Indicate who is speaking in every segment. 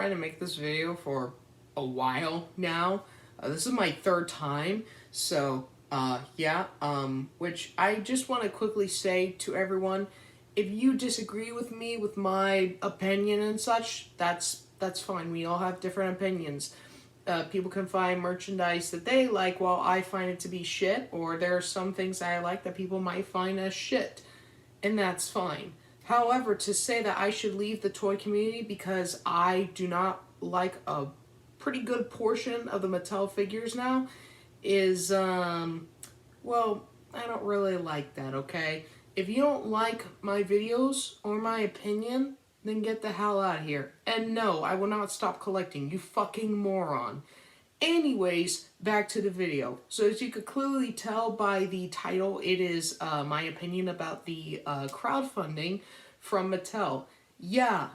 Speaker 1: trying to make this video for a while now. This is my third time, so yeah. Which I just want to quickly say to everyone, if you disagree with me with my opinion and such, that's fine. We all have different opinions. People can find merchandise that they like while I find it to be shit, or there are some things I like that people might find as shit, and that's fine. However, to say that I should leave the toy community because I do not like a pretty good portion of the Mattel figures now is, well, I don't really like that, okay? If you don't like my videos or my opinion, then get the hell out of here. And no, I will not stop collecting, you fucking moron. Anyways, back to the video. So as you could clearly tell by the title, it is my opinion about the crowdfunding from Mattel. Yeah,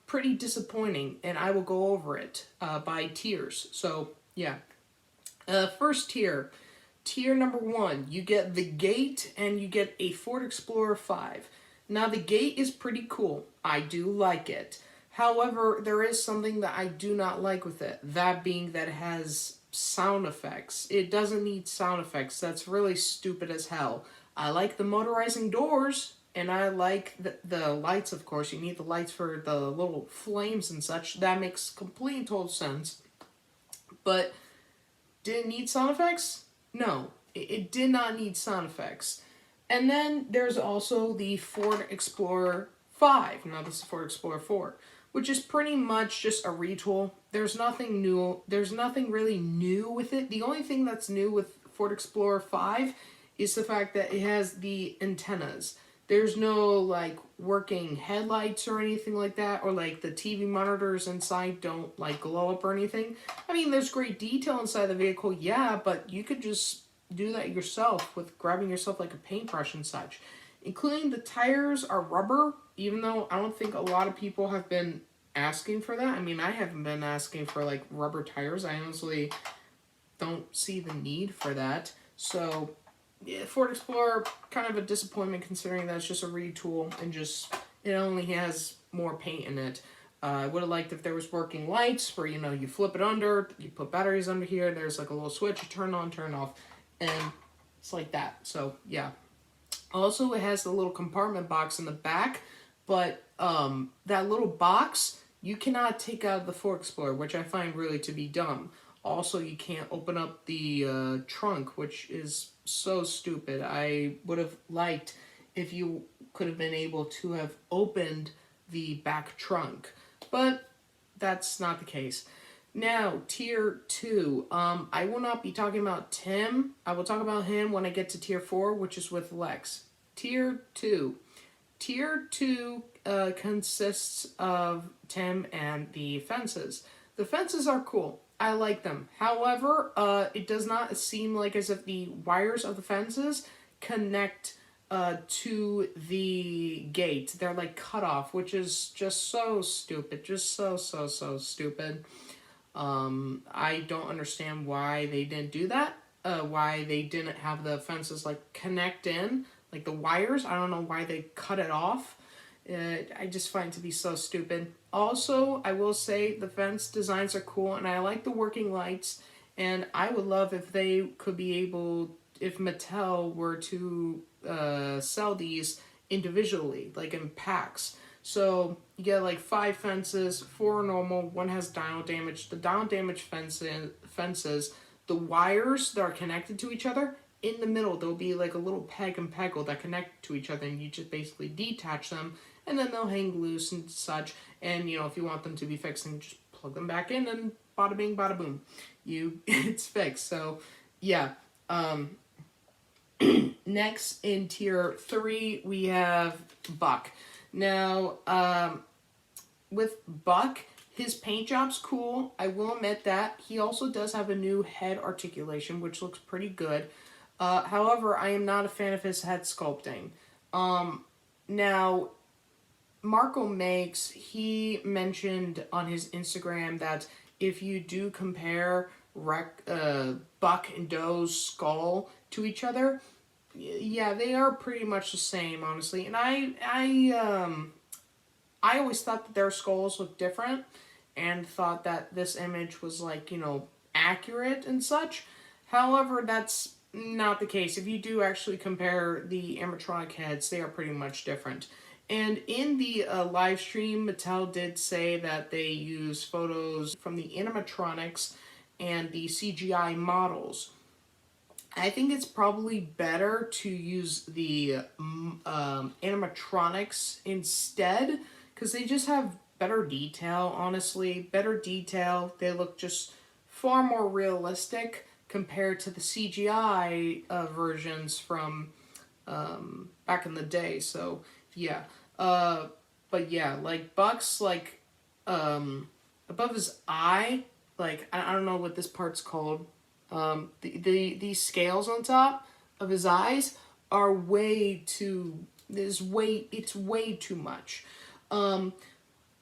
Speaker 1: pretty disappointing, and I will go over it by tiers. So, yeah. First tier. Tier number 1, you get the Gate and you get a Ford Explorer 5. Now, the Gate is pretty cool. I do like it. However, there is something that I do not like with it. That being that it has sound effects. It doesn't need sound effects. That's really stupid as hell. I like the motorizing doors, and I like the lights, of course. You need the lights for the little flames and such. That makes complete and total sense. But did it need sound effects? No, it did not need sound effects. And then there's also the Ford Explorer 5. Now this is Ford Explorer 4, which is pretty much just a retool. There's nothing new. There's nothing really new with it. The only thing that's new with Ford Explorer 5 is the fact that it has the antennas. There's no, like, working headlights or anything like that, or, like, the TV monitors inside don't, like, glow up or anything. I mean, there's great detail inside the vehicle, yeah, but you could just do that yourself with grabbing yourself, like, a paintbrush and such. Including the tires are rubber, even though I don't think a lot of people have been asking for that. I mean, I haven't been asking for, like, rubber tires. I honestly don't see the need for that. So, yeah, Ford Explorer, kind of a disappointment considering that it's just a retool and just, it only has more paint in it. I would have liked if there was working lights where, you know, you flip it under, you put batteries under here, there's like a little switch, you turn on, turn off, and it's like that. So, yeah. Also, it has the little compartment box in the back, but that little box, you cannot take out of the Ford Explorer, which I find really to be dumb. Also, you can't open up the trunk, which is so stupid. I would have liked if you could have been able to have opened the back trunk, but that's not the case. Now, Tier 2. I will not be talking about Tim. I will talk about him when I get to Tier 4, which is with Lex. Tier 2. Tier 2 consists of Tim and the fences. The fences are cool. I like them. However, it does not seem like as if the wires of the fences connect to the gate. They're like cut off, which is just so stupid. Just so stupid. I don't understand why they didn't do that. Why they didn't have the fences like connect in, like the wires. I don't know why they cut it off. I just find it to be so stupid. Also, I will say the fence designs are cool, and I like the working lights, and I would love if they could be able, if Mattel were to sell these individually, like in packs. So you get like 5 fences, 4 are normal, 1 has dino damage. The dino damage fences, the wires that are connected to each other, in the middle there'll be like a little peg and peggle that connect to each other, and you just basically detach them, and then they'll hang loose and such. And you know, if you want them to be fixed, then just plug them back in, and bada bing, bada boom, it's fixed. So yeah. Next in Tier 3 we have Buck. Now, with Buck, his paint job's cool. I will admit that. He also does have a new head articulation, which looks pretty good. However, I am not a fan of his head sculpting. Now, Marco Makes, he mentioned on his Instagram that if you do compare Buck and Doe's skull to each other, yeah, they are pretty much the same, honestly. And I always thought that their skulls looked different. and thought that this image was like, accurate and such. However, that's not the case. If you do actually compare the animatronic heads, they are pretty much different. And in the live stream, Mattel did say that they use photos from the animatronics and the CGI models. I think it's probably better to use the animatronics instead, because they just have better detail, honestly. Better detail. They look just far more realistic compared to the CGI versions from back in the day. So, yeah. But yeah, like Buck's, like, above his eye, like, I don't know what this part's called. These scales on top of his eyes are way too. It's way too much.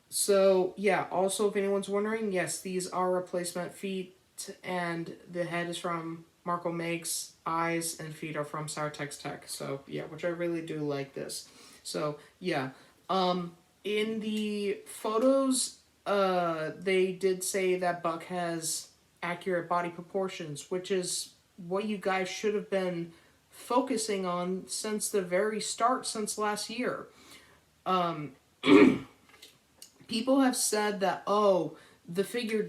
Speaker 1: So yeah. Also, if anyone's wondering, yes, these are replacement feet, and the head is from Marco Makes. Eyes and feet are from Sartex Tech. So yeah, which I really do like this. So yeah. In the photos, they did say that Buck has accurate body proportions, which is what you guys should have been focusing on since the very start, since last year. People have said that, oh, the figure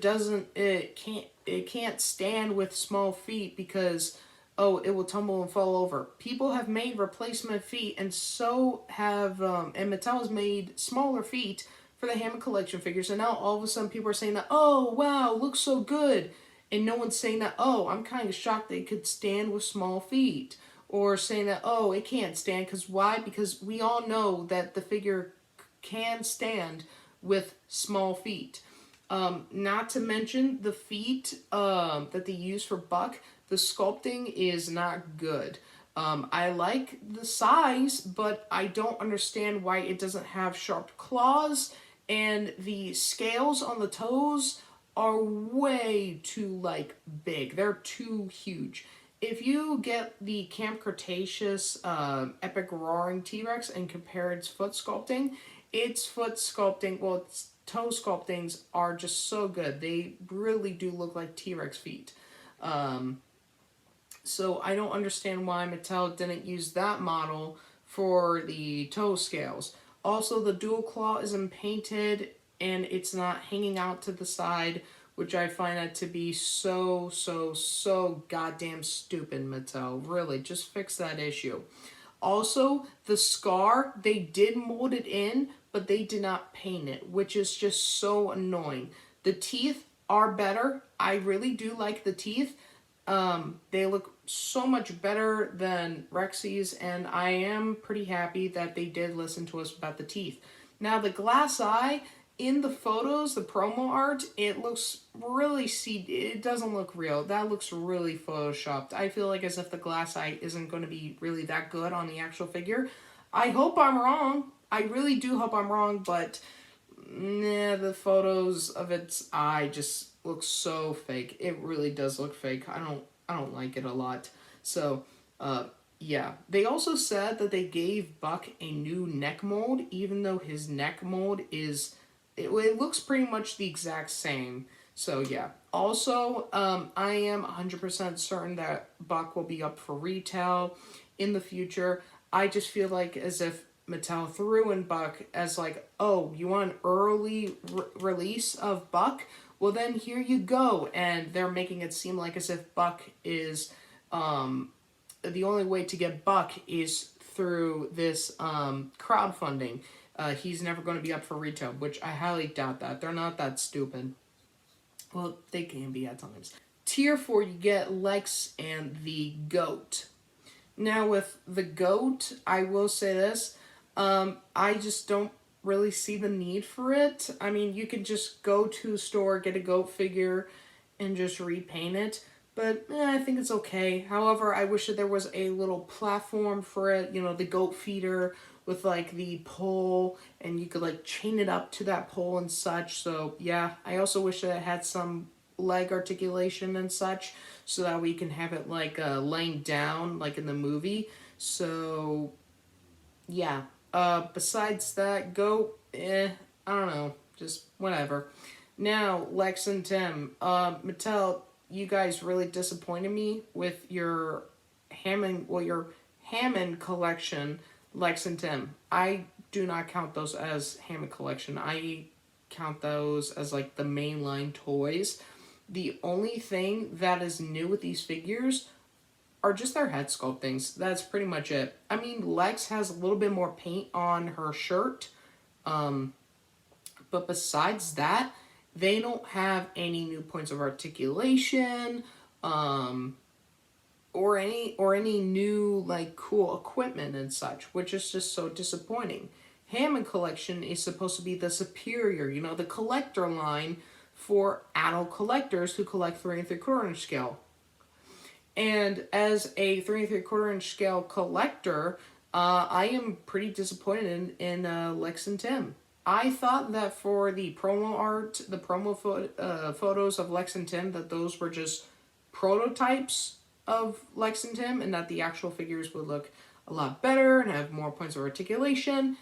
Speaker 1: can't stand with small feet because, oh, it will tumble and fall over. People have made replacement feet, and so have and Mattel has made smaller feet for the Hammond collection figures, and now all of a sudden people are saying that, oh wow, looks so good, and no one's saying that, oh, I'm kind of shocked they could stand with small feet, or saying that, oh, it can't stand. Because why? Because we all know that the figure can stand with small feet. Not to mention the feet that they use for Buck, the sculpting is not good. I like the size, but I don't understand why it doesn't have sharp claws, and the scales on the toes are way too, like, big. They're too huge. If you get the Camp Cretaceous Epic Roaring T-Rex and compare its foot sculpting, its toe sculptings are just so good. They really do look like T-Rex feet. So I don't understand why Mattel didn't use that model for the toe scales. Also, the dual claw isn't painted and it's not hanging out to the side, which I find that to be so goddamn stupid, Mattel. Really, just fix that issue. Also, the scar, they did mold it in, but they did not paint it, which is just so annoying. The teeth are better. I really do like the teeth. They look so much better than Rexy's, and I am pretty happy that they did listen to us about the teeth. Now, the glass eye, in the photos, the promo art, it looks really it doesn't look real. That looks really photoshopped. I feel like as if the glass eye isn't going to be really that good on the actual figure. I hope I'm wrong. I really do hope I'm wrong, but nah, the photos of its eye just look so fake. It really does look fake. I don't like it a lot. So, yeah. They also said that they gave Buck a new neck mold, even though his neck mold is it looks pretty much the exact same. So yeah. Also, I am 100% certain that Buck will be up for retail in the future. I just feel like as if Mattel threw in Buck as like, oh, you want an early release of Buck? Well, then here you go. And they're making it seem like as if Buck is, the only way to get Buck is through this crowdfunding. He's never going to be up for retail, which I highly doubt that. They're not that stupid. Well, they can be at times. Tier 4, you get Lex and the Goat. Now, with the Goat, I will say this. I just don't really see the need for it. I mean, you could just go to a store, get a Goat figure, and just repaint it. But I think it's okay. However, I wish that there was a little platform for it. You know, the Goat feeder with like the pole, and you could like chain it up to that pole and such. So yeah, I also wish that it had some leg articulation and such, so that we can have it like laying down like in the movie. So yeah. Besides that, Goat, I don't know, just whatever. Now, Lex and Tim, Mattel, you guys really disappointed me with your your Hammond collection, Lex and Tim. I do not count those as Hammond collection. I count those as like the mainline toys. The only thing that is new with these figures are just their head sculptings. That's pretty much it. I mean, Lex has a little bit more paint on her shirt, but besides that, they don't have any new points of articulation, or any new like cool equipment and such, which is just so disappointing. Hammond Collection is supposed to be the superior, the collector line for adult collectors who collect 3 3/4 inch scale. And as a 3 3/4 inch scale collector, I am pretty disappointed in Lex and Tim. I thought that for the promo art, the photos of Lex and Tim, that those were just prototypes of Lex and Tim, and that the actual figures would look a lot better and have more points of articulation.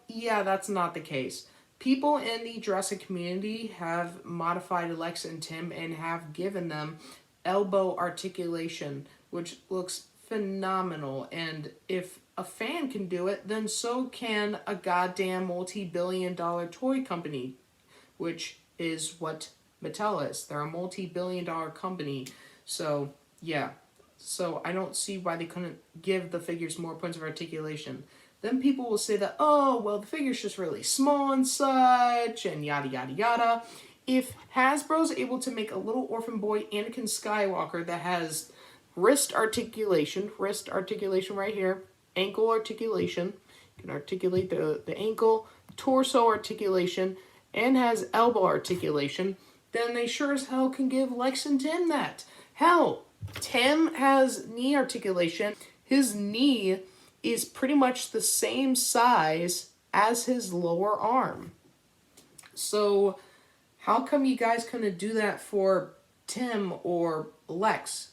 Speaker 1: Yeah, that's not the case. People in the Jurassic community have modified Lex and Tim and have given them elbow articulation, which looks phenomenal. And if a fan can do it, then so can a goddamn multi-billion-dollar toy company, which is what Mattel is. They're a multi-billion-dollar company. So, yeah. So I don't see why they couldn't give the figures more points of articulation. Then people will say that, oh, well, the figure's just really small and such, and yada, yada, yada. If Hasbro's able to make a little orphan boy Anakin Skywalker that has wrist articulation right here, ankle articulation, you can articulate the ankle, torso articulation, and has elbow articulation, then they sure as hell can give Lex and Tim that. Hell, Tim has knee articulation. His knee is pretty much the same size as his lower arm. So how come you guys couldn't do that for Tim or Lex?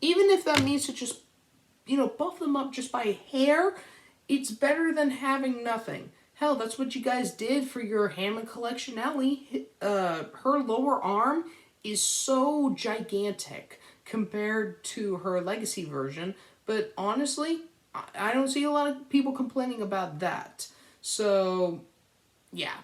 Speaker 1: Even if that means to just, buff them up just by hair, it's better than having nothing. Hell, that's what you guys did for your Hammond collection, Ellie. Her lower arm is so gigantic compared to her legacy version, but honestly, I don't see a lot of people complaining about that. So, yeah.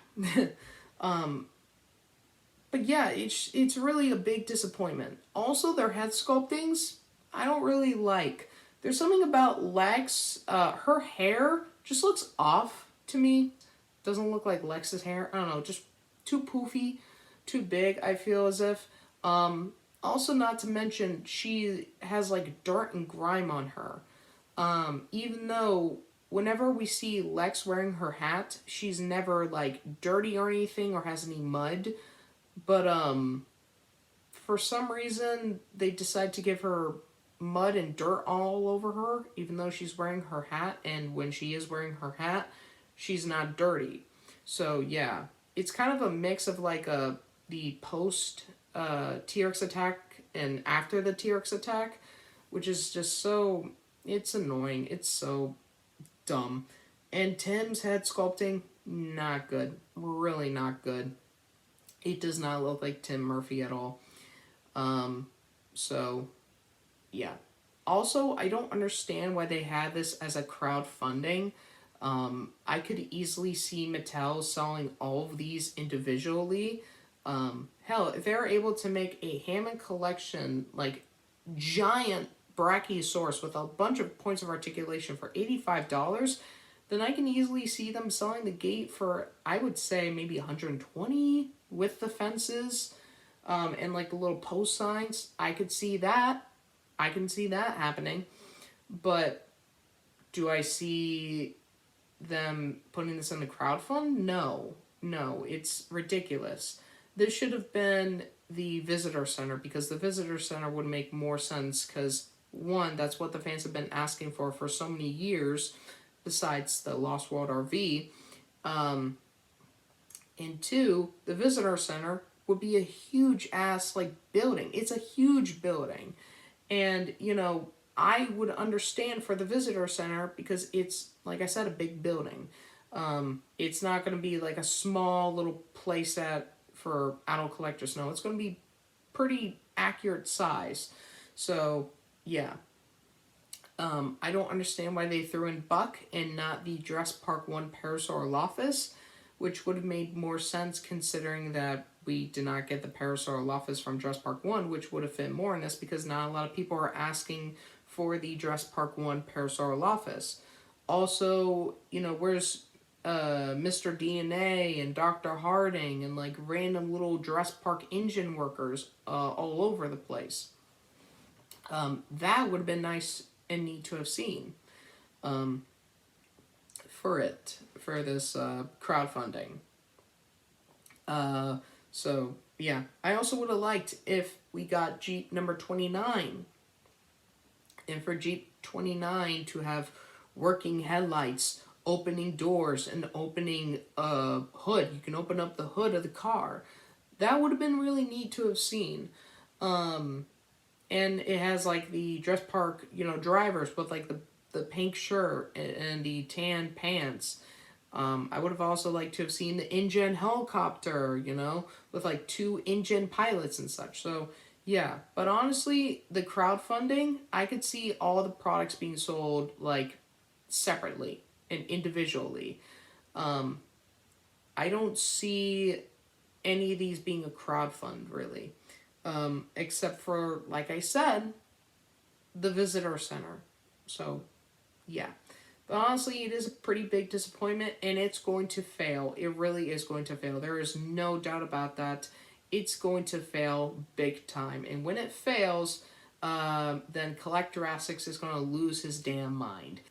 Speaker 1: But yeah, it's really a big disappointment. Also, their head sculptings, I don't really like. There's something about Lex, her hair just looks off to me. Doesn't look like Lex's hair. I don't know, just too poofy, too big, I feel as if. Also, not to mention, she has like dirt and grime on her. Even though whenever we see Lex wearing her hat, she's never like dirty or anything or has any mud. But for some reason they decide to give her mud and dirt all over her, even though she's wearing her hat, and when she is wearing her hat, she's not dirty. So yeah, it's kind of a mix of like the post T-Rex attack and after the T-Rex attack, which is just so, it's annoying. It's so dumb. And Tim's head sculpting, not good. Really not good. It does not look like Tim Murphy at all. So, yeah. Also, I don't understand why they had this as a crowdfunding. I could easily see Mattel selling all of these individually. Hell, if they're able to make a Hammond collection, like giant Brachiosaurus with a bunch of points of articulation for $85, then I can easily see them selling the gate for, I would say, maybe $120 with the fences, and like the little post signs. I could see that. I can see that happening. But do I see them putting this in the crowdfund? No, it's ridiculous. This should have been the visitor center, because the visitor center would make more sense, because one, that's what the fans have been asking for so many years, besides the Lost World RV. And two, the visitor center would be a huge ass like building. It's a huge building. And, I would understand for the visitor center because it's, like I said, a big building. It's not going to be like a small little place for adult collectors know, it's going to be pretty accurate size. So, yeah. I don't understand why they threw in Buck and not the Jurassic Park 1 Parasaurolophus, which would have made more sense considering that we did not get the Parasaurolophus from Jurassic Park 1, which would have fit more in this because not a lot of people are asking for the Jurassic Park 1 Parasaurolophus. Also, where's Mr. DNA and Dr. Harding and like random little Jurassic Park engine workers all over the place? That would have been nice and neat to have seen for this crowdfunding. So yeah, I also would have liked if we got Jeep number 29, and for Jeep 29 to have working headlights, opening doors, and opening hood. You can open up the hood of the car. That would have been really neat to have seen. And it has like the Jurassic Park, drivers with like the pink shirt and the tan pants. I would have also liked to have seen the InGen helicopter, with like 2 InGen pilots and such. So yeah, but honestly, the crowdfunding, I could see all the products being sold like separately and individually. I don't see any of these being a crowdfund really. Except for, like I said, the visitor center. So, yeah. But honestly, it is a pretty big disappointment, and it's going to fail. It really is going to fail. There is no doubt about that. It's going to fail big time. And when it fails, then Collectorasics is going to lose his damn mind.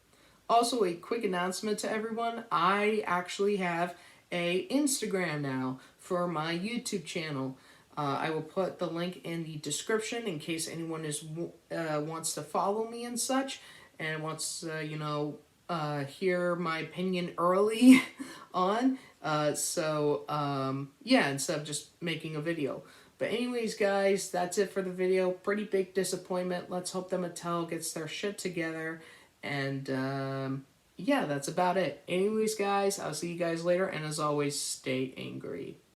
Speaker 1: Also, a quick announcement to everyone. I actually have a Instagram now for my YouTube channel. I will put the link in the description in case anyone wants to follow me and such, and wants to, hear my opinion early on. Yeah, instead of just making a video. But anyways, guys, that's it for the video. Pretty big disappointment. Let's hope that Mattel gets their shit together. And, yeah, that's about it. Anyways, guys, I'll see you guys later. And as always, stay angry.